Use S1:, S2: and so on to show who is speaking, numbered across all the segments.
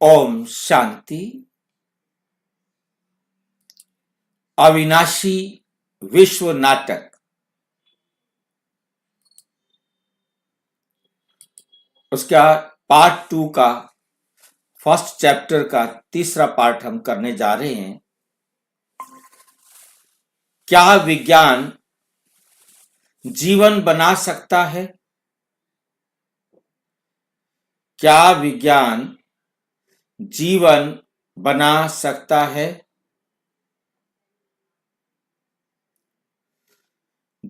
S1: ओम शांति। अविनाशी विश्व नाटक उसका पार्ट 2 का फर्स्ट चैप्टर का तीसरा पार्ट हम करने जा रहे हैं। क्या विज्ञान जीवन बना सकता है? क्या विज्ञान जीवन बना सकता है?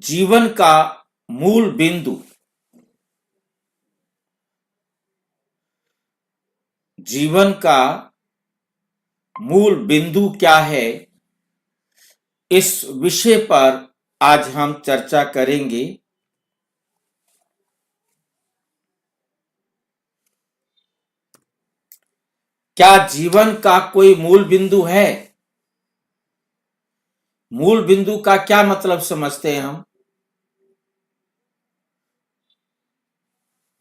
S1: जीवन का मूल बिंदु, जीवन का मूल बिंदु क्या है, इस विषय पर आज हम चर्चा करेंगे। क्या जीवन का कोई मूल बिंदु है? मूल बिंदु का क्या मतलब समझते हैं हम?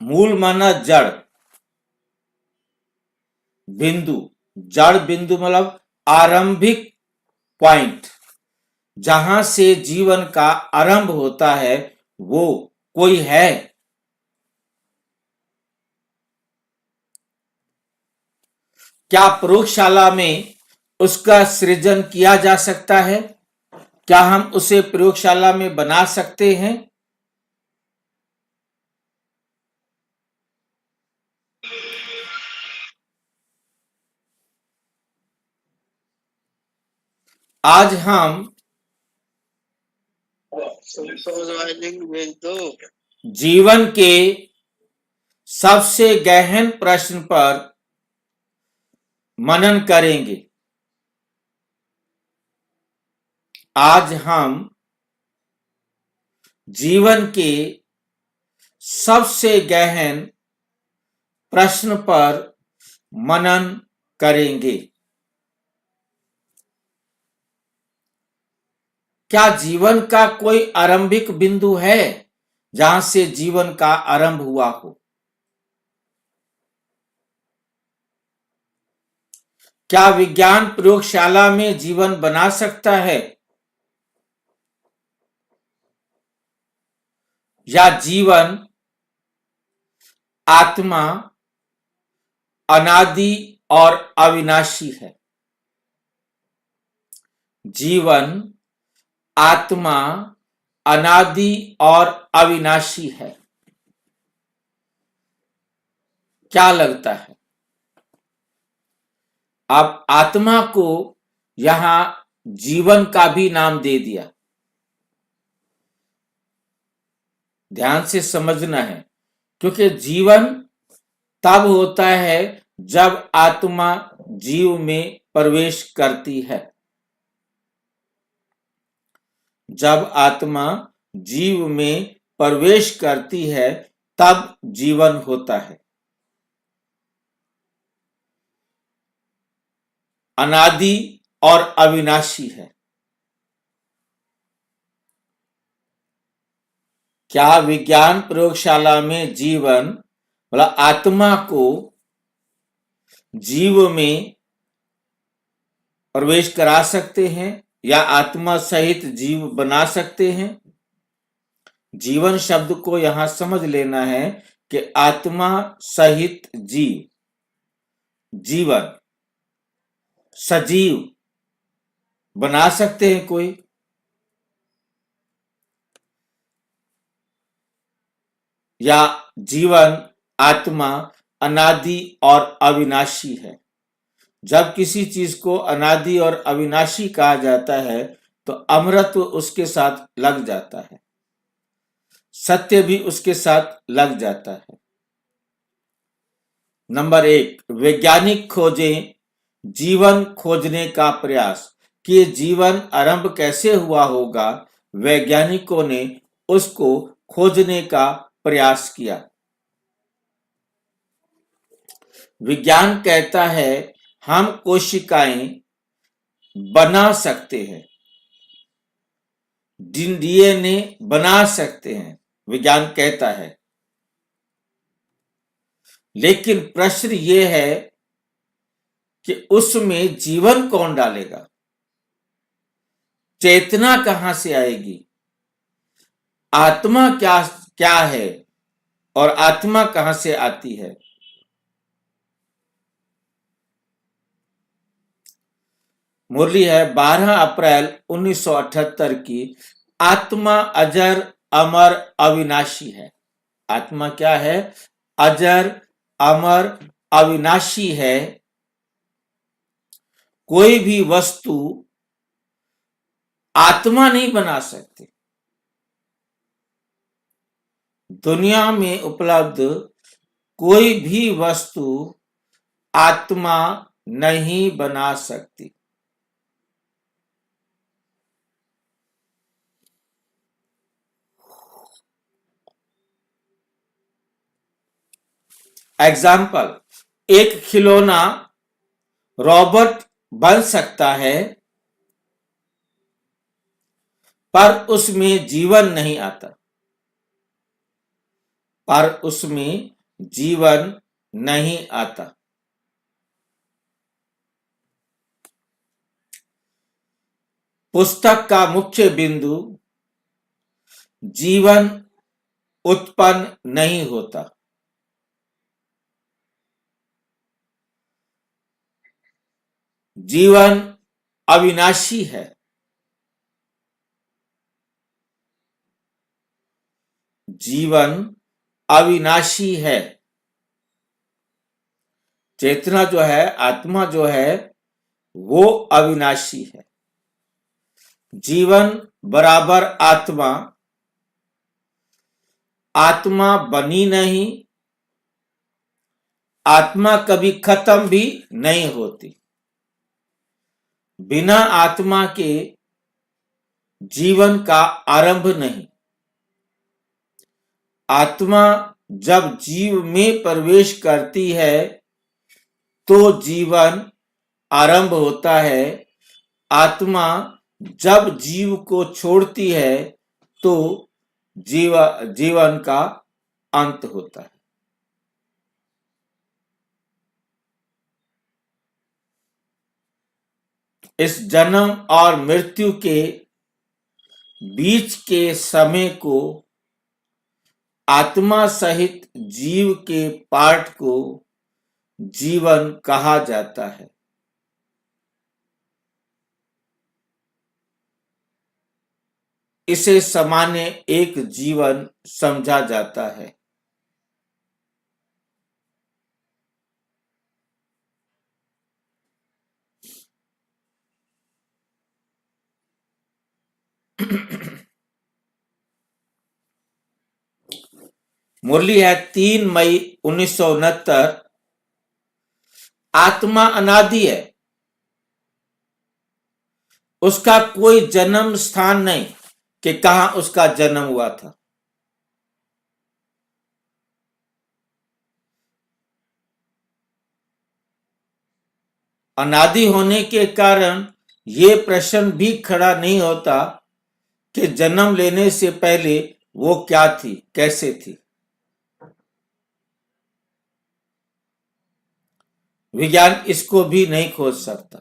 S1: मूल माना जड़, बिंदु, जड़ बिंदु मतलब आरंभिक पॉइंट, जहां से जीवन का आरंभ होता है, वो कोई है? क्या प्रयोगशाला में उसका सृजन किया जा सकता है? क्या हम उसे प्रयोगशाला में बना सकते हैं? आज हम जीवन के सबसे गहन प्रश्न पर मनन करेंगे। आज हम जीवन के सबसे गहन प्रश्न पर मनन करेंगे। क्या जीवन का कोई आरंभिक बिंदु है जहां से जीवन का आरंभ हुआ हो? क्या विज्ञान प्रयोगशाला में जीवन बना सकता है? या जीवन, आत्मा अनादि और अविनाशी है? जीवन, आत्मा अनादि और अविनाशी है। क्या लगता है? अब आत्मा को यहां जीवन का भी नाम दे दिया। ध्यान से समझना है, क्योंकि जीवन तब होता है जब आत्मा जीव में प्रवेश करती है। जब आत्मा जीव में प्रवेश करती है तब जीवन होता है। अनादि और अविनाशी है। क्या विज्ञान प्रयोगशाला में जीवन मतलब आत्मा को जीव में प्रवेश करा सकते हैं या आत्मा सहित जीव बना सकते हैं? जीवन शब्द को यहां समझ लेना है कि आत्मा सहित जीव, जीवन, सजीव बना सकते हैं कोई? या जीवन, आत्मा अनादि और अविनाशी है? जब किसी चीज को अनादि और अविनाशी कहा जाता है तो अमरत्व उसके साथ लग जाता है, सत्य भी उसके साथ लग जाता है। नंबर 1, वैज्ञानिक खोजें जीवन खोजने का प्रयास कि जीवन आरंभ कैसे हुआ होगा। वैज्ञानिकों ने उसको खोजने का प्रयास किया। विज्ञान कहता है हम कोशिकाएं बना सकते हैं, डीएनए बना सकते हैं, विज्ञान कहता है। लेकिन प्रश्न ये है कि उसमें जीवन कौन डालेगा, चेतना कहां से आएगी, आत्मा क्या क्या है और आत्मा कहां से आती है। मुरली है 12 अप्रैल 1978 की। आत्मा अजर अमर अविनाशी है। आत्मा क्या है? अजर अमर अविनाशी है। कोई भी वस्तु आत्मा नहीं बना सकती। दुनिया में उपलब्ध कोई भी वस्तु आत्मा नहीं बना सकती। एग्जाम्पल, एक खिलौना रॉबोट बन सकता है पर उसमें जीवन नहीं आता। पर उसमें जीवन नहीं आता। पुस्तक का मुख्य बिंदु जीवन उत्पन्न नहीं होता। जीवन अविनाशी है। जीवन अविनाशी है। चेतना जो है, आत्मा जो है, वो अविनाशी है। जीवन बराबर आत्मा, आत्मा बनी नहीं, आत्मा कभी खत्म भी नहीं होती। बिना आत्मा के जीवन का आरंभ नहीं। आत्मा जब जीव में प्रवेश करती है तो जीवन आरंभ होता है। आत्मा जब जीव को छोड़ती है तो जीवन का अंत होता है। इस जन्म और मृत्यु के बीच के समय को आत्मा सहित जीव के पार्ट को जीवन कहा जाता है। इसे सामान्य एक जीवन समझा जाता है। मुरली है 3 मई 1969। आत्मा अनादि है। उसका कोई जन्म स्थान नहीं कि कहां उसका जन्म हुआ था। अनादि होने के कारण ये प्रश्न भी खड़ा नहीं होता कि जन्म लेने से पहले वो क्या थी, कैसे थी। विज्ञान इसको भी नहीं खोज सकता।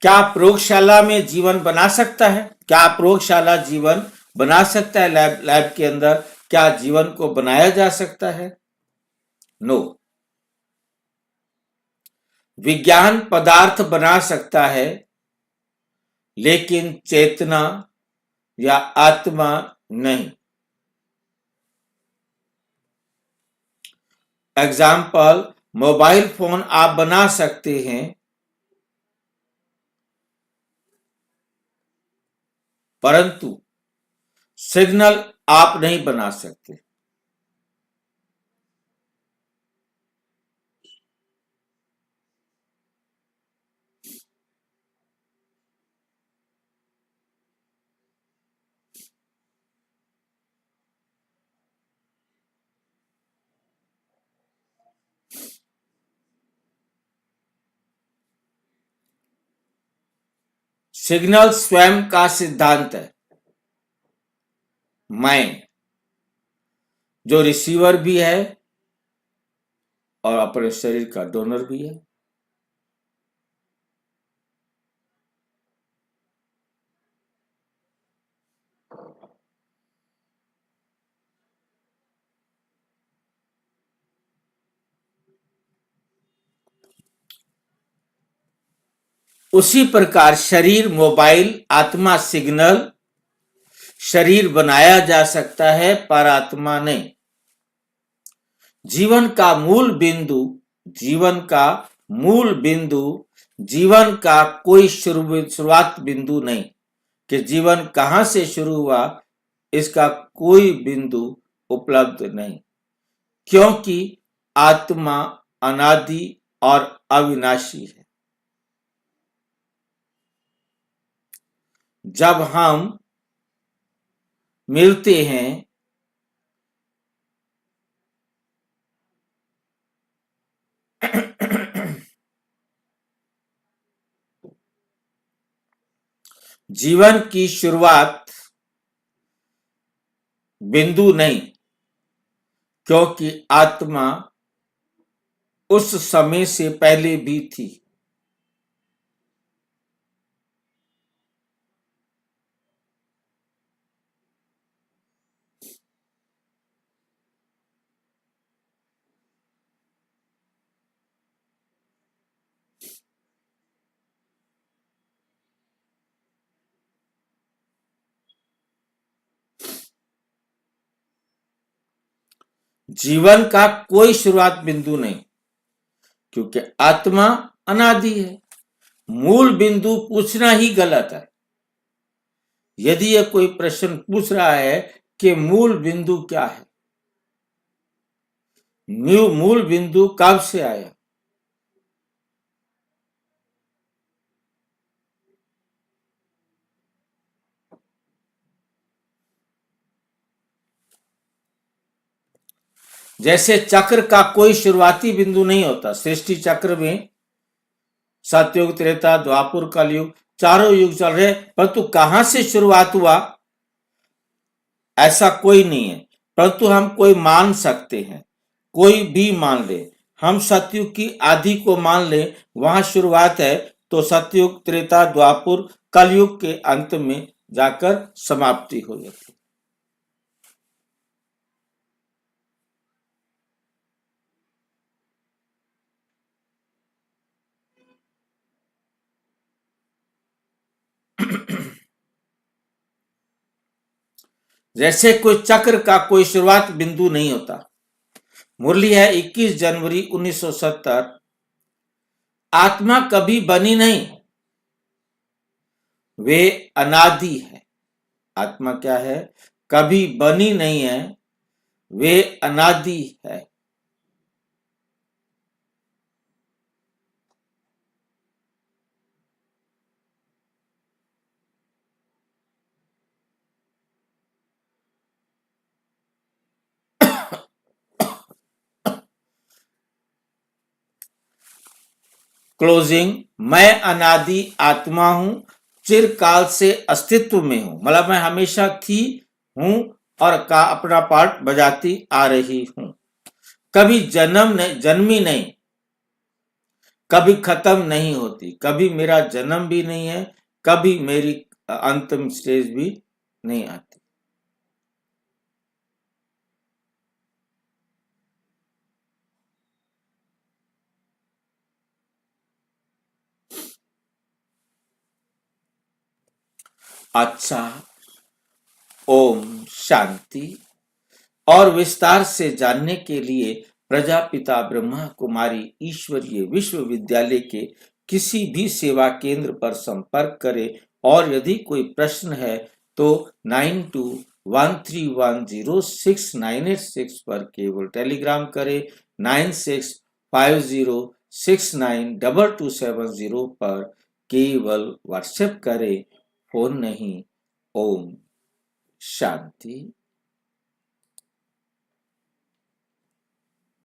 S1: क्या प्रयोगशाला में जीवन बना सकता है? क्या प्रयोगशाला जीवन बना सकता है? लैब के अंदर क्या जीवन को बनाया जा सकता है? नो। विज्ञान पदार्थ बना सकता है लेकिन चेतना या आत्मा नहीं। एग्जाम्पल, मोबाइल फोन आप बना सकते हैं परंतु सिग्नल आप नहीं बना सकते। सिग्नल स्वयं का सिद्धांत है। मैं जो रिसीवर भी है और अपने शरीर का डोनर भी है। उसी प्रकार शरीर, मोबाइल, आत्मा, सिग्नल, शरीर बनाया जा सकता है पर आत्मा नहीं। जीवन का मूल बिंदु, जीवन का मूल बिंदु, जीवन का कोई शुरुआत बिंदु नहीं कि जीवन कहां से शुरू हुआ, इसका कोई बिंदु उपलब्ध नहीं, क्योंकि आत्मा अनादि और अविनाशी है। जब हम मिलते हैं जीवन की शुरुआत बिंदु नहीं, क्योंकि आत्मा उस समय से पहले भी थी। जीवन का कोई शुरुआत बिंदु नहीं, क्योंकि आत्मा अनादि है। मूल बिंदु पूछना ही गलत है। यदि यह कोई प्रश्न पूछ रहा है कि मूल बिंदु क्या है, मूल बिंदु कब से आया, जैसे चक्र का कोई शुरुआती बिंदु नहीं होता। सृष्टि चक्र में सतयुग, त्रेता, द्वापर, कलयुग, चारों युग चल रहे, परंतु कहां से शुरुआत हुआ ऐसा कोई नहीं है। परंतु हम कोई मान सकते हैं, कोई भी मान ले। हम सतयुग की आदि को मान ले, वहां शुरुआत है, तो सतयुग, त्रेता, द्वापर, कलयुग के अंत में जाकर समाप्ति हो जाती है। जैसे कोई चक्र का कोई शुरुआत बिंदु नहीं होता। मुरली है 21 जनवरी 1970। आत्मा कभी बनी नहीं, वे अनादि है। आत्मा क्या है? कभी बनी नहीं है, वे अनादि है। क्लोजिंग, मैं अनादि आत्मा हूं, चिरकाल से अस्तित्व में हूं। मतलब मैं हमेशा थी, हूं और का अपना पार्ट बजाती आ रही हूं। कभी जन्मी नहीं, कभी खत्म नहीं होती। कभी मेरा जन्म भी नहीं है, कभी मेरी अंतिम स्टेज भी नहीं आती। अच्छा, ओम शांति। और विस्तार से जानने के लिए प्रजापिता ब्रह्मा कुमारी ईश्वरीय विश्वविद्यालय के किसी भी सेवा केंद्र पर संपर्क करें, और यदि कोई प्रश्न है तो 9213106986 पर केवल टेलीग्राम करें। 9650692270 पर केवल व्हाट्सएप करें, फोन नहीं। ओम शांति।